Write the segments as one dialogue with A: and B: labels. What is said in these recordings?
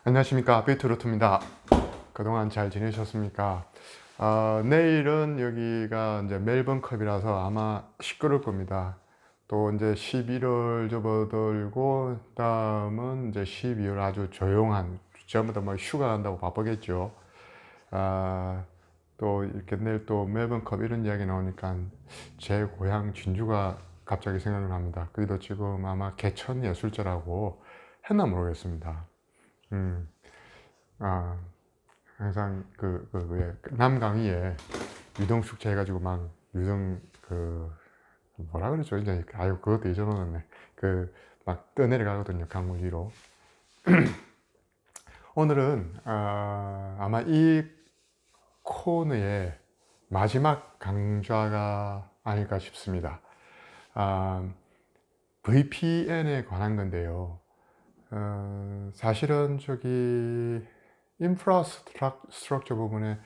A: 안녕하십니까, 비트루트입니다. 그동안 잘 지내셨습니까? 내일은 여기가 이제 멜번컵이라서 아마 시끄러울 겁니다. 또 이제 11월 접어들고 다음은 이제 12월 아주 조용한, 전부 다 뭐 휴가 간다고 바쁘겠죠. 아, 또 이렇게 내일 또 멜번컵 이런 이야기 나오니까 제 고향 진주가 갑자기 생각납니다. 거기도 지금 아마 개천 예술제라고 했나 모르겠습니다. 음. 아, 항상 남강의에 유동축제 해가지고 막 뭐라 그러죠? 이제 아유 그것도 잊어먹었네. 막 떠내려가거든요, 강물 위로. 오늘은 아마 이 코너의 마지막 강좌가 아닐까 싶습니다. 아, VPN에 관한 건데요. 사실은 인프라스트럭처 부분에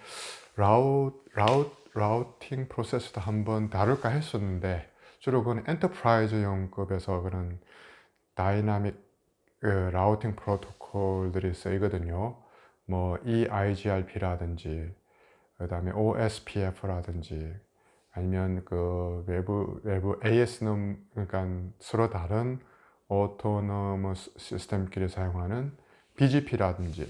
A: 라우팅 프로세스도 한번 다룰까 했었는데, 주로 그건 엔터프라이즈용급에서 그런 다이나믹 라우팅 프로토콜들이 쓰이거든요. 뭐 EIGRP라든지 그 다음에 OSPF라든지 아니면 그 외부 AS는 그러니까 서로 다른 오토노머스 시스템끼리 사용하는 BGP라든지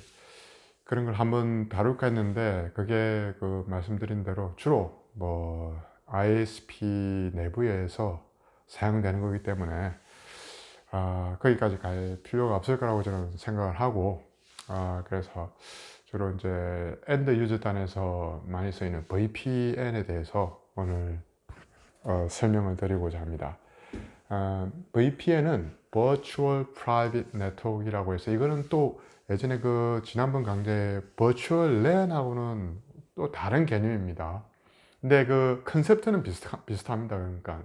A: 그런 걸 한번 다룰까 했는데, 그게 그 말씀드린 대로 주로 뭐 ISP 내부에서 사용되는 거기 때문에 거기까지 갈 필요가 없을 거라고 저는 생각을 하고, 그래서 주로 이제 엔드 유저 단에서 많이 쓰이는 VPN에 대해서 오늘 설명을 드리고자 합니다. VPN은 Virtual Private Network이라고 해서, 이거는 또 예전에 그 지난번 강좌에 Virtual LAN하고는 또 다른 개념입니다. 근데 그 컨셉트는 비슷합니다. 그러니까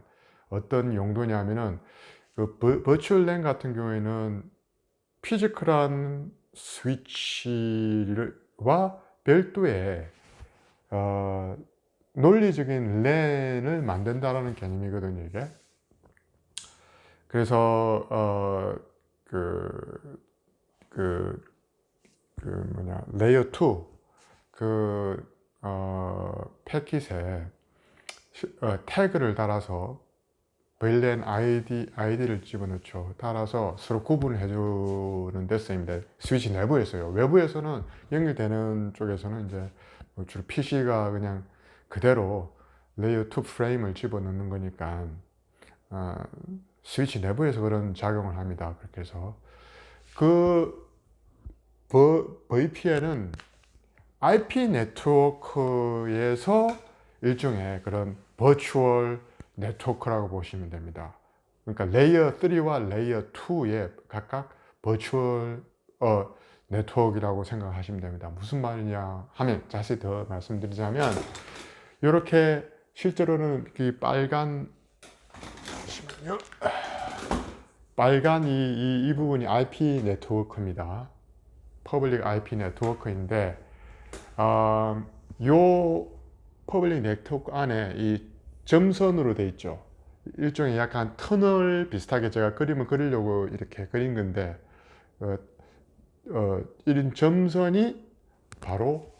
A: 어떤 용도냐면은 그 Virtual LAN 같은 경우에는 피지컬한 스위치와 별도의 논리적인 랜을 만든다라는 개념이거든요, 이게. 그래서 레이어 2 패킷에 태그를 달아서 VLAN 아이디를 집어넣죠. 따라서 서로 구분을 해주는 데 쓰입니다. 스위치 내부에서요. 외부에서는 연결되는 쪽에서는 이제 뭐 주로 PC가 그냥 그대로 레이어 2 프레임을 집어넣는 거니까 스위치 내부에서 그런 작용을 합니다. 그렇게 해서 그 VPN은 IP 네트워크에서 일종의 그런 버추얼 네트워크라고 보시면 됩니다. 그러니까 레이어 3와 레이어 2의 각각 버추얼 네트워크라고 생각하시면 됩니다. 무슨 말이냐 하면 자세히 더 말씀드리자면, 이렇게 실제로는 이 빨간 이 부분이 IP 네트워크입니다. 퍼블릭 IP 네트워크인데, 요 퍼블릭 네트워크 안에 이 점선으로 돼 있죠. 일종의 약간 터널 비슷하게 제가 그림을 그리려고 이렇게 그린 건데, 이런 점선이 바로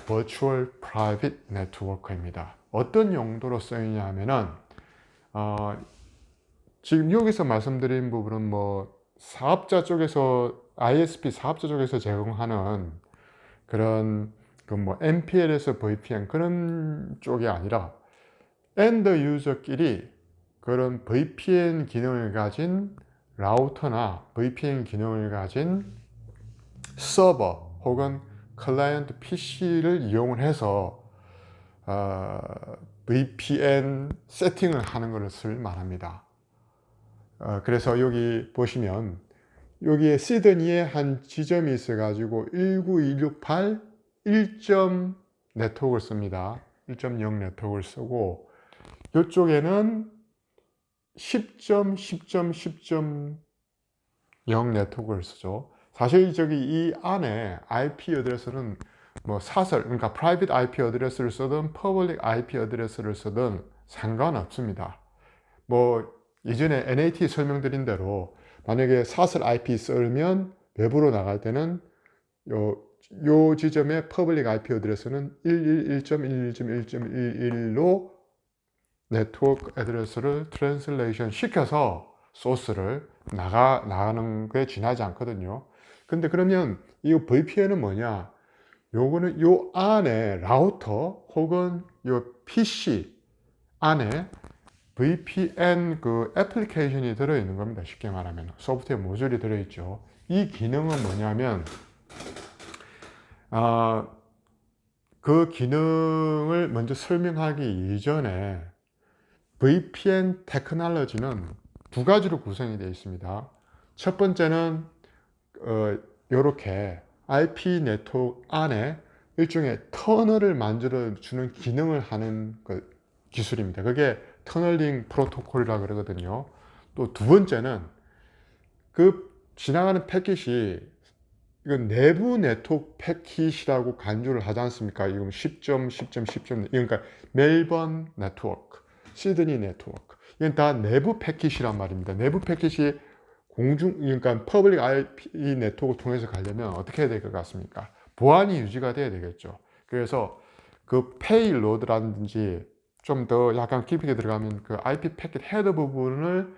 A: Virtual Private Network입니다. 어떤 용도로 쓰이냐 하면은, 지금 여기서 말씀드린 부분은 뭐 사업자 쪽에서 ISP 사업자 쪽에서 제공하는 그런 뭐 MPLS VPN 그런 쪽이 아니라 엔드 유저끼리 그런 VPN 기능을 가진 라우터나 VPN 기능을 가진 서버 혹은 클라이언트 PC를 이용을 해서 VPN 세팅을 하는 것을 말합니다. 그래서 여기 보시면 여기에 시드니에 한 지점이 있어 가지고 19268 1점 네트워크를 씁니다. 1.0 네트워크를 쓰고, 이쪽에는 10점 10점 10.0 네트워크를 쓰죠. 사실 이 안에 IP 어드레스는 뭐 사설, 그러니까 프라이빗 IP 어드레스를 쓰든 퍼블릭 IP 어드레스를 쓰든 상관없습니다. 뭐 이전에 NAT 설명드린 대로 만약에 사설 IP 쓰면 외부로 나갈 때는 요 지점의 퍼블릭 IP 어드레스는 111.11.1.11로 네트워크 애드레스를 트랜슬레이션 시켜서 소스를 나가는 게 지나지 않거든요. 근데 그러면 이 VPN은 뭐냐? 요거는 요 안에 라우터 혹은 요 PC 안에 VPN 그 애플리케이션이 들어있는 겁니다. 쉽게 말하면 소프트웨어 모듈이 들어있죠. 이 기능은 뭐냐면 그 기능을 먼저 설명하기 이전에 VPN 테크놀로지는 두 가지로 구성이 되어 있습니다. 첫 번째는 이렇게 IP 네트워크 안에 일종의 터널을 만들어주는 기능을 하는 그 기술입니다. 그게 터널링 프로토콜이라고 그러거든요. 또 두 번째는 그 지나가는 패킷이 이건 내부 네트워크 패킷이라고 간주를 하지 않습니까? 이건 10점, 10점, 10점, 그러니까 멜번 네트워크, 시드니 네트워크. 이건 다 내부 패킷이란 말입니다. 내부 패킷이 그러니까 퍼블릭 IP 네트워크 통해서 가려면 어떻게 해야 될 것 같습니까? 보안이 유지가 돼야 되겠죠. 그래서 그 페이로드라든지 좀 더 약간 깊게 들어가면 그 IP 패킷 헤더 부분을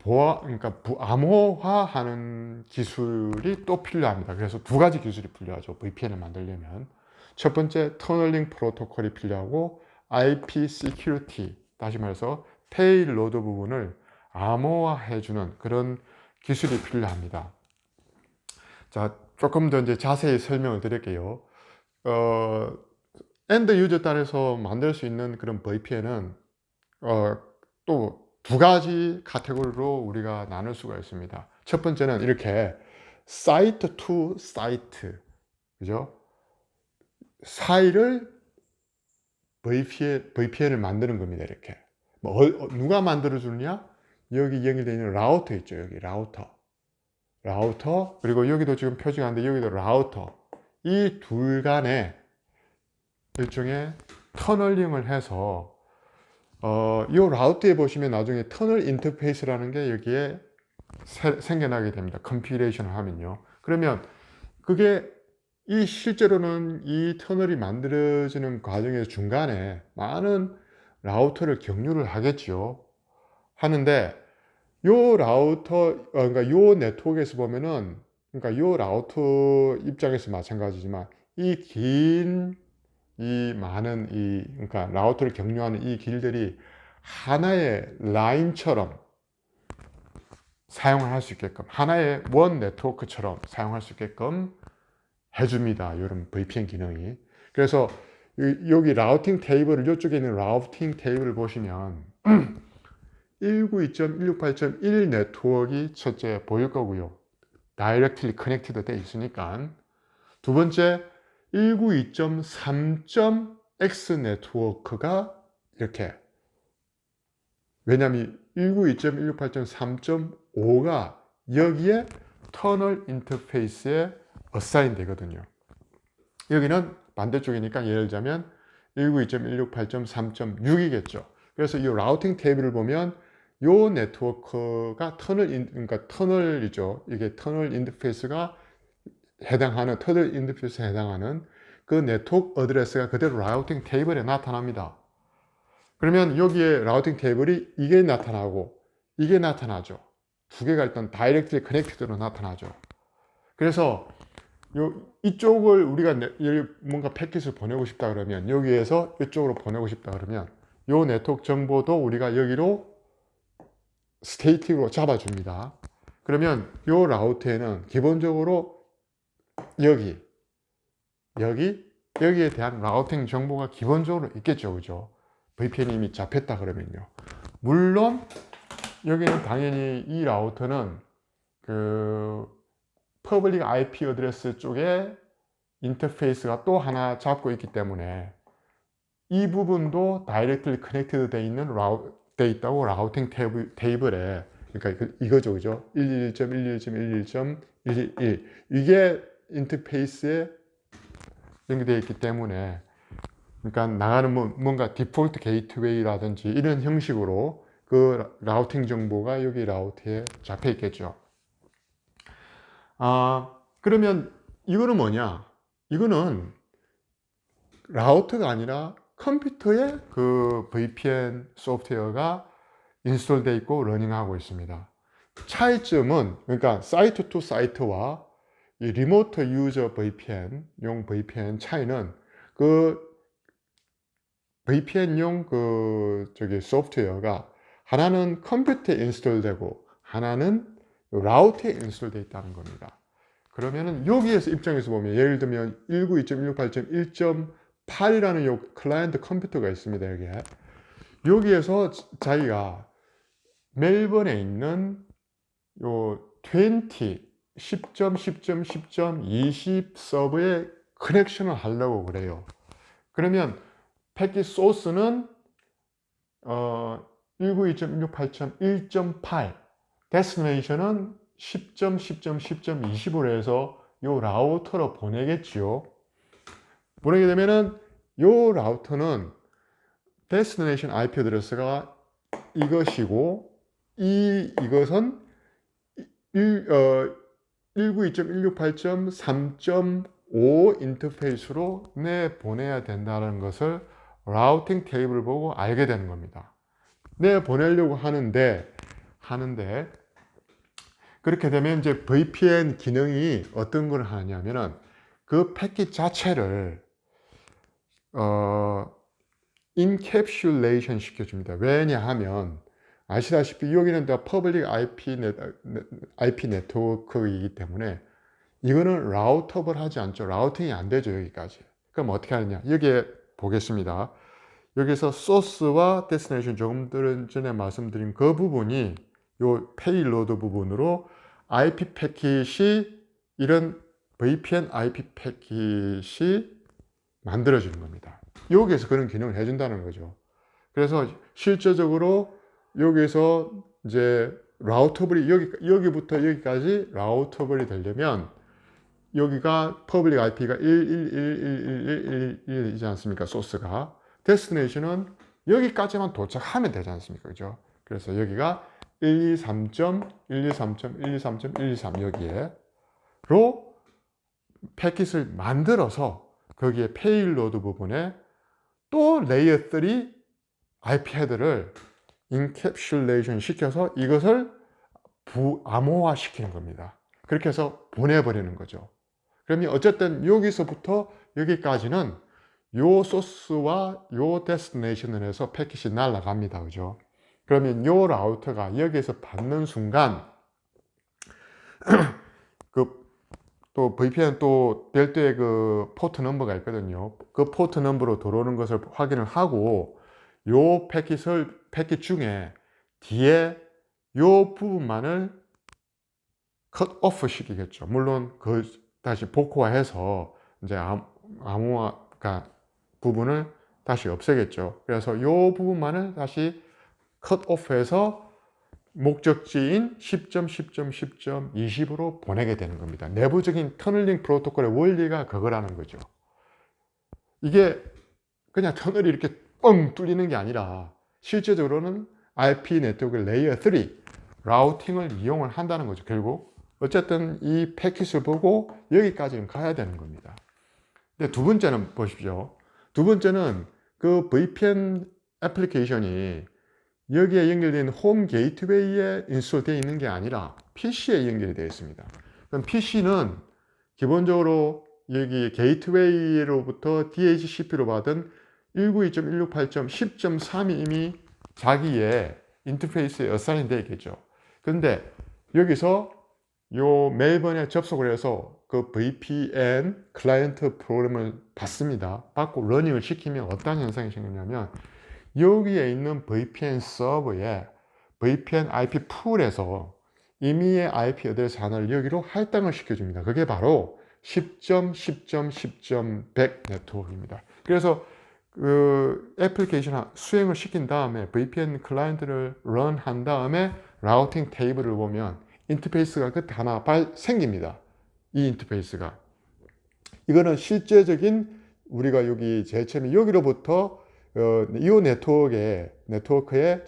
A: 그러니까 암호화하는 기술이 또 필요합니다. 그래서 두 가지 기술이 필요하죠. VPN을 만들려면. 첫 번째, 터널링 프로토콜이 필요하고 IP 시큐리티, 다시 말해서 페이로드 부분을 암호화해주는 그런 기술이 필요합니다. 자, 조금 더 이제 자세히 설명을 드릴게요. 엔드 유저 단에서 만들 수 있는 그런 VPN은 또 두 가지 카테고리로 우리가 나눌 수가 있습니다. 첫 번째는 이렇게 사이트 투 사이트, 그죠? 사이를 VPN을 만드는 겁니다. 이렇게. 누가 만들어주느냐? 여기 연결되어 있는 라우터 있죠. 여기 라우터, 그리고 여기도 지금 표시가 안 돼. 여기도 라우터. 이 둘 간에 일종의 터널링을 해서 이 라우터에 보시면 나중에 터널 인터페이스라는 게 여기에 생겨나게 됩니다. 컴퓨레이션을 하면요. 그러면 그게 실제로는 이 터널이 만들어지는 과정의 중간에 많은 라우터를 경유를 하겠죠. 하는데 요 라우터, 그러니까 요 네트워크에서 보면은, 그러니까 요 라우터 입장에서 마찬가지지만 많은 그러니까 라우터를 경유하는 이 길들이 하나의 라인처럼 사용을 할 수 있게끔, 하나의 원 네트워크처럼 사용할 수 있게끔 해줍니다. 이런 VPN 기능이. 그래서 여기 라우팅 테이블을, 이쪽에 있는 라우팅 테이블을 보시면 192.168.1 네트워크가 첫째 보일 거고요. 다이렉트리 커넥티드 돼 있으니까. 두 번째 192.3.x 네트워크가 이렇게, 왜냐하면 192.168.3.5가 여기에 터널 인터페이스에 어사인 되거든요. 여기는 반대쪽이니까 예를 들자면 192.168.3.6이겠죠. 그래서 이 라우팅 테이블을 보면 이 네트워크가 그러니까 터널이죠. 이게 터널 인터페이스가 터널 인터페이스에 해당하는 그 네트워크 어드레스가 그대로 라우팅 테이블에 나타납니다. 그러면 여기에 라우팅 테이블이 이게 나타나고 이게 나타나죠. 두 개가 일단 다이렉트리 커넥티드로 나타나죠. 그래서 이쪽을 우리가 뭔가 패킷을 보내고 싶다 그러면, 여기에서 이쪽으로 보내고 싶다 그러면 이 네트워크 정보도 우리가 여기로 스테이틱으로 잡아줍니다. 그러면 이 라우트에는 기본적으로 여기에 대한 라우팅 정보가 기본적으로 있겠죠. 그죠? VPN이 이미 잡혔다 그러면요. 물론 여기는 당연히 이 라우터는 그 퍼블릭 IP 어드레스 쪽에 인터페이스가 또 하나 잡고 있기 때문에 이 부분도 다이렉트리 커넥티드 돼 있다고 라우팅 테이블에, 그러니까 이거죠. 그죠? 111.11.11.111 이게 인터페이스에 연결되어 있기 때문에, 그러니까 나가는 뭔가 디폴트 게이트웨이라든지 이런 형식으로 그 라우팅 정보가 여기 라우트에 잡혀 있겠죠. 그러면 이거는 뭐냐? 이거는 라우터가 아니라 컴퓨터에 그 VPN 소프트웨어가 인스톨되어 있고 러닝하고 있습니다. 차이점은 그러니까 사이트 투 사이트와 이 리모트 유저 VPN용 VPN 차이는 그 VPN용 소프트웨어가 하나는 컴퓨터에 인스톨되고 하나는 라우터에 인스톨되어 있다는 겁니다. 그러면은 여기에서 입장에서 보면 예를 들면 192.168이라는 요 클라이언트 컴퓨터가 있습니다. 여기에서 자기가 멜번에 있는 요 10.10.10.20 서버에 커넥션을 하려고 그래요. 그러면 패킷 소스는 192.168.1.8 데스티네이션은 10.10.10.20으로 해서 요 라우터로 보내겠지요. 보내게 되면은 요 라우터는 데스티네이션 IP 어드레스가 이것이고 이것은 192.168.3.5 인터페이스로 내보내야 된다는 것을 라우팅 테이블을 보고 알게 되는 겁니다. 내보내려고 하는데 그렇게 되면 이제 VPN 기능이 어떤 걸 하냐면은 그 패킷 자체를 인캡슐레이션 시켜줍니다. 왜냐하면 아시다시피 여기는 다 퍼블릭 IP 네트워크이기 때문에 이거는 라우터블 하지 않죠. 라우팅이 안 되죠. 여기까지. 그럼 어떻게 하느냐? 여기에 보겠습니다. 여기서 소스와 데스티네이션 조금 전에 말씀드린 그 부분이 요 페이로드 부분으로 IP 패킷이 이런 VPN IP 패킷이 만들어지는 겁니다. 여기에서 그런 기능을 해준다는 거죠. 그래서 실제적으로 여기서 이제 라우터블이 여기부터 여기까지 라우터블이 되려면 여기가 퍼블릭 IP가 1111111이지 않습니까? 소스가. 데스티네이션은 여기까지만 도착하면 되지 않습니까? 그죠? 그래서 여기가 123.123.123.123 여기에로 패킷을 만들어서 거기에 페일로드 부분에 또 레이어 3 IP 헤더를 인캡슐레이션 시켜서 이것을 암호화 시키는 겁니다. 그렇게 해서 보내버리는 거죠. 그러면 어쨌든 여기서부터 여기까지는 요 소스와 요 데스티네이션을 해서 패킷이 날아갑니다. 그죠? 그러면 요 라우터가 여기에서 받는 순간 또 VPN 또 별도의 그 포트 넘버가 있거든요. 그 포트 넘버로 들어오는 것을 확인을 하고 요 패킷 중에 뒤에 요 부분만을 컷 오프 시키겠죠. 물론 그 다시 복호화해서 이제 암호화 부분을 다시 없애겠죠. 그래서 요 부분만을 다시 컷 오프해서 목적지인 10.10.10.20으로 보내게 되는 겁니다. 내부적인 터널링 프로토콜의 원리가 그거라는 거죠. 이게 그냥 터널이 이렇게 뻥 뚫리는 게 아니라 실제적으로는 IP 네트워크 레이어 3 라우팅을 이용을 한다는 거죠. 결국 어쨌든 이 패킷을 보고 여기까지는 가야 되는 겁니다. 근데 두 번째는 보십시오. 두 번째는 그 VPN 애플리케이션이 여기에 연결된 홈 게이트웨이에 인스톨되어 있는 게 아니라 PC에 연결이 되어 있습니다. 그럼 PC는 기본적으로 여기 게이트웨이로부터 DHCP로 받은 192.168.10.3이 이미 자기의 인터페이스에 어사인 되어 있겠죠. 그런데 여기서 요 멜번에 접속을 해서 그 VPN 클라이언트 프로그램을 받습니다. 받고 러닝을 시키면 어떤 현상이 생기냐면 여기에 있는 VPN 서버에 VPN IP 풀에서 임의의 IP 어드레스 하나를 여기로 할당을 시켜줍니다. 그게 바로 10.10.10.100 네트워크입니다. 그래서 그 애플리케이션 수행을 시킨 다음에 VPN 클라이언트를 런한 다음에 라우팅 테이블을 보면 인터페이스가 그때 하나 생깁니다. 이 인터페이스가. 이거는 실제적인 우리가 여기 제일 처음에 여기로부터 이 네트워크에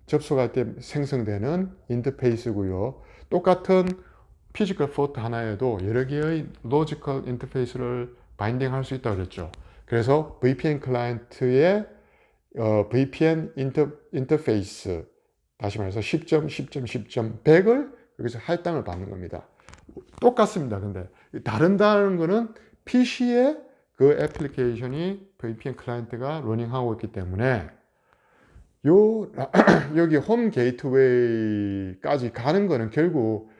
A: 접속할 때 생성되는 인터페이스고요. 똑같은 피지컬 포트 하나에도 여러 개의 로지컬 인터페이스를 바인딩할 수 있다고 그랬죠. 그래서 VPN 클라이언트의 VPN 인터페이스, 다시 말해서 10.10.10.100을 여기서 할당을 받는 겁니다. 똑같습니다. 근데 다른다는 거는 PC에 그 애플리케이션이 VPN 클라이언트가 러닝하고 있기 때문에 여기 홈 게이트웨이까지 가는 거는 결국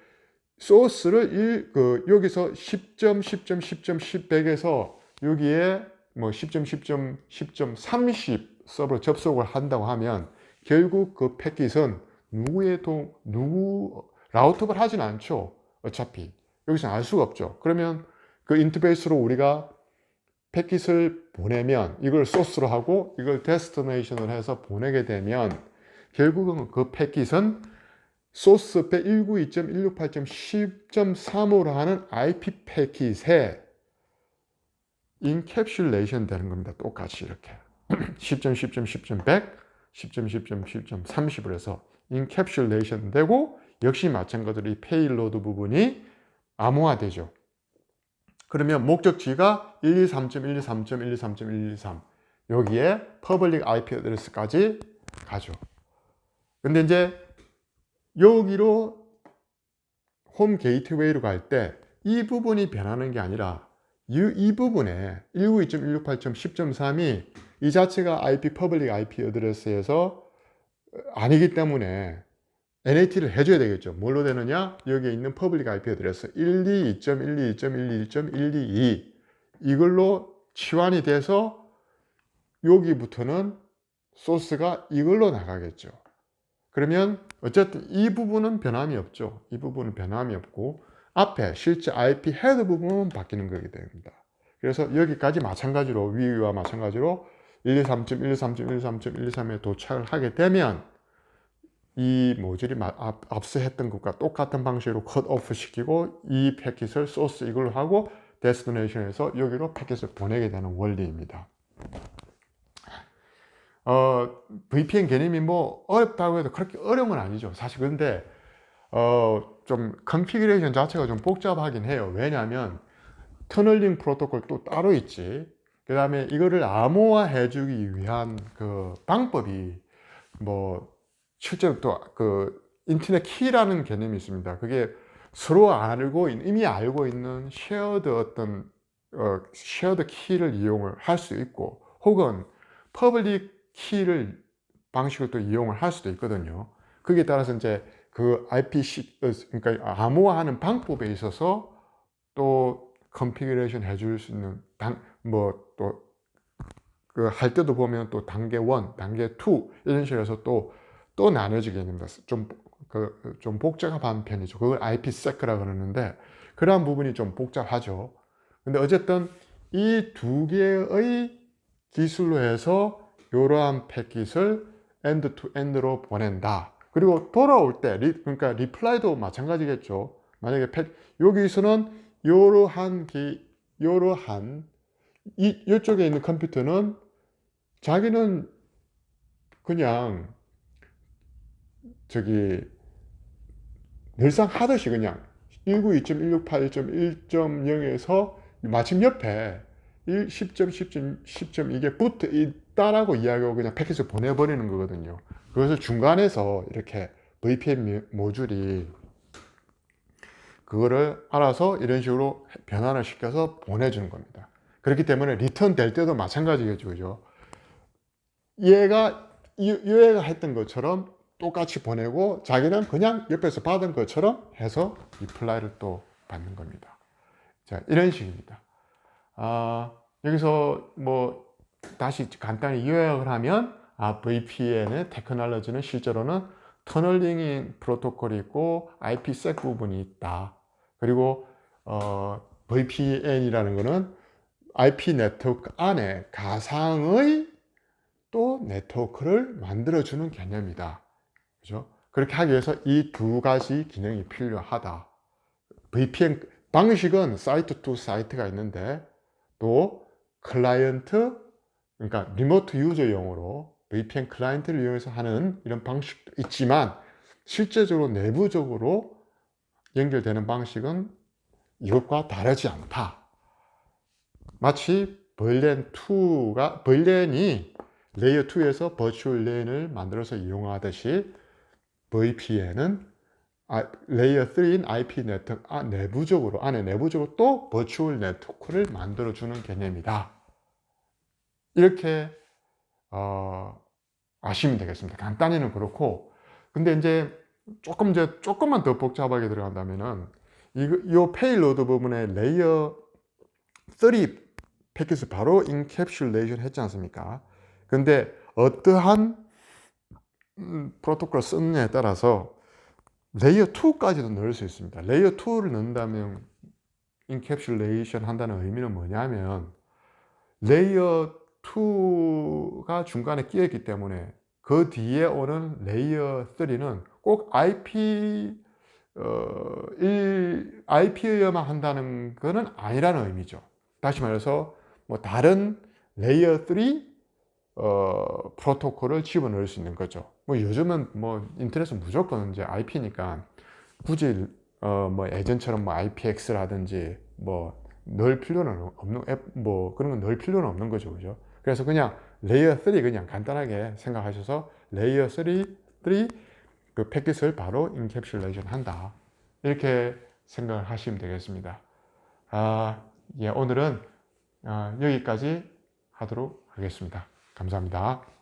A: 소스를 여기서 10.10.10.10.100에서 여기에 뭐 10.10.10.30 서버로 접속을 한다고 하면 결국 그 패킷은 누구 라우터를 하진 않죠. 어차피 여기서 알 수가 없죠. 그러면 그 인터페이스로 우리가 패킷을 보내면 이걸 소스로 하고 이걸 데스티네이션을 해서 보내게 되면 결국은 그 패킷은 소스 192.168.10.35로 하는 IP 패킷에 인캡슐레이션 되는 겁니다. 똑같이 이렇게 10.10.10.100, 10.10.10.30으로 해서 인캡슐레이션 되고 역시 마찬가지로 이 페일로드 부분이 암호화되죠. 그러면 목적지가 123.123.123.123 여기에 퍼블릭 IP 어드레스까지 가죠. 근데 이제 여기로 홈 게이트웨이로 갈 때 이 부분이 변하는 게 아니라 이 부분에 192.168.10.3이 이 자체가 IP 퍼블릭 IP 어드레스에서 아니기 때문에 NAT를 해줘야 되겠죠. 뭘로 되느냐? 여기에 있는 퍼블릭 IP 어드레스 122.121.122 이걸로 치환이 돼서 여기부터는 소스가 이걸로 나가겠죠. 그러면 어쨌든 이 부분은 변함이 없죠. 이 부분은 변함이 없고 앞에 실제 IP 헤드 부분은 바뀌는 거게 됩니다. 그래서 여기까지 마찬가지로 위와 마찬가지로 123.123.123.123에 도착을 하게 되면 이 모듈이 앞서 했던 것과 똑같은 방식으로 컷오프 시키고 이 패킷을 소스 이걸로 하고 데스티네이션에서 여기로 패킷을 보내게 되는 원리입니다. VPN 개념이 뭐 어렵다고 해도 그렇게 어려운 건 아니죠. 사실 근데 좀 컨피그레이션 자체가 좀 복잡하긴 해요. 왜냐하면 터널링 프로토콜 또 따로 있지. 그 다음에 이거를 암호화해 주기 위한 그 방법이 뭐 실제로 또 그 인터넷 키라는 개념이 있습니다. 그게 서로 이미 알고 있는 쉐어드 쉐어드 키를 이용을 할 수 있고 혹은 퍼블릭 키를 방식을 또 이용을 할 수도 있거든요. 거기에 따라서 이제 그 IP 그러니까 암호화하는 방법에 있어서 또 컨피그레이션 해줄 수 있는 뭐 또 그 할 때도 보면 또 단계 1, 단계 2 이런 식으로 해서 또 나눠지게 됩니다. 좀 복잡한 편이죠. 그걸 IPsec라고 그러는데 그러한 부분이 좀 복잡하죠. 근데 어쨌든 이 두 개의 기술로 해서 이러한 패킷을 엔드 투 엔드로 보낸다. 그리고 돌아올 때 그러니까 리플라이도 마찬가지겠죠. 만약에 여기서는 이러한 이쪽에 있는 컴퓨터는 자기는 그냥 늘상 하듯이 그냥 192.168.1.0에서 마침 옆에 10.10.10. 이게 붙어 있다라고 이야기하고 그냥 패킷을 보내버리는 거거든요. 그래서 중간에서 이렇게 VPN 모듈이 그거를 알아서 이런 식으로 변환을 시켜서 보내주는 겁니다. 그렇기 때문에 리턴 될 때도 마찬가지겠죠. 그죠? 얘가 했던 것처럼 똑같이 보내고 자기는 그냥 옆에서 받은 것처럼 해서 리플라이를 또 받는 겁니다. 자, 이런 식입니다. 여기서 뭐 다시 간단히 요약을 하면 VPN의 테크놀로지는 실제로는 터널링 프로토콜이 있고 IPsec 부분이 있다. 그리고 VPN이라는 것은 IP 네트워크 안에 가상의 또 네트워크를 만들어주는 개념이다. 그죠? 그렇게 하기 위해서 이 두 가지 기능이 필요하다. VPN 방식은 사이트 투 사이트가 있는데 또 클라이언트, 그러니까 리모트 유저용으로 VPN 클라이언트를 이용해서 하는 이런 방식도 있지만 실제적으로 내부적으로 연결되는 방식은 이것과 다르지 않다. 마치 벌렌이 레이어 2에서 버추얼 랜을 만들어서 이용하듯이 VPN은 레이어 3인 IP 네트워크 내부적으로 또 버추얼 네트워크를 만들어주는 개념이다. 이렇게 아시면 되겠습니다. 간단히는 그렇고, 근데 이제 조금만 더 복잡하게 들어간다면은 이 페일로드 부분에 레이어 3 패킷을 바로 인캡슐레이션 했지 않습니까? 근데 어떠한 프로토콜을 쓰느냐에 따라서 레이어 2까지도 넣을 수 있습니다. 레이어 2를 넣는다면 인캡슐레이션 한다는 의미는 뭐냐면 레이어 2가 중간에 끼어 있기 때문에 그 뒤에 오는 레이어 3는 꼭 IP여만 한다는 것은 아니라는 의미죠. 다시 말해서 뭐 다른 레이어 3 프로토콜을 집어넣을 수 있는 거죠. 뭐 요즘은 뭐 인터넷은 무조건 이제 IP니까 굳이 뭐 예전처럼 뭐 IPX라든지 뭐 넣을 필요는 없는 뭐 그런 건 넣을 필요는 없는 거죠, 그죠? 그래서 그냥 레이어 3 그냥 간단하게 생각하셔서 레이어 3 그 패킷을 바로 인캡슐레이션 한다, 이렇게 생각을 하시면 되겠습니다. 예, 오늘은 여기까지 하도록 하겠습니다. 감사합니다.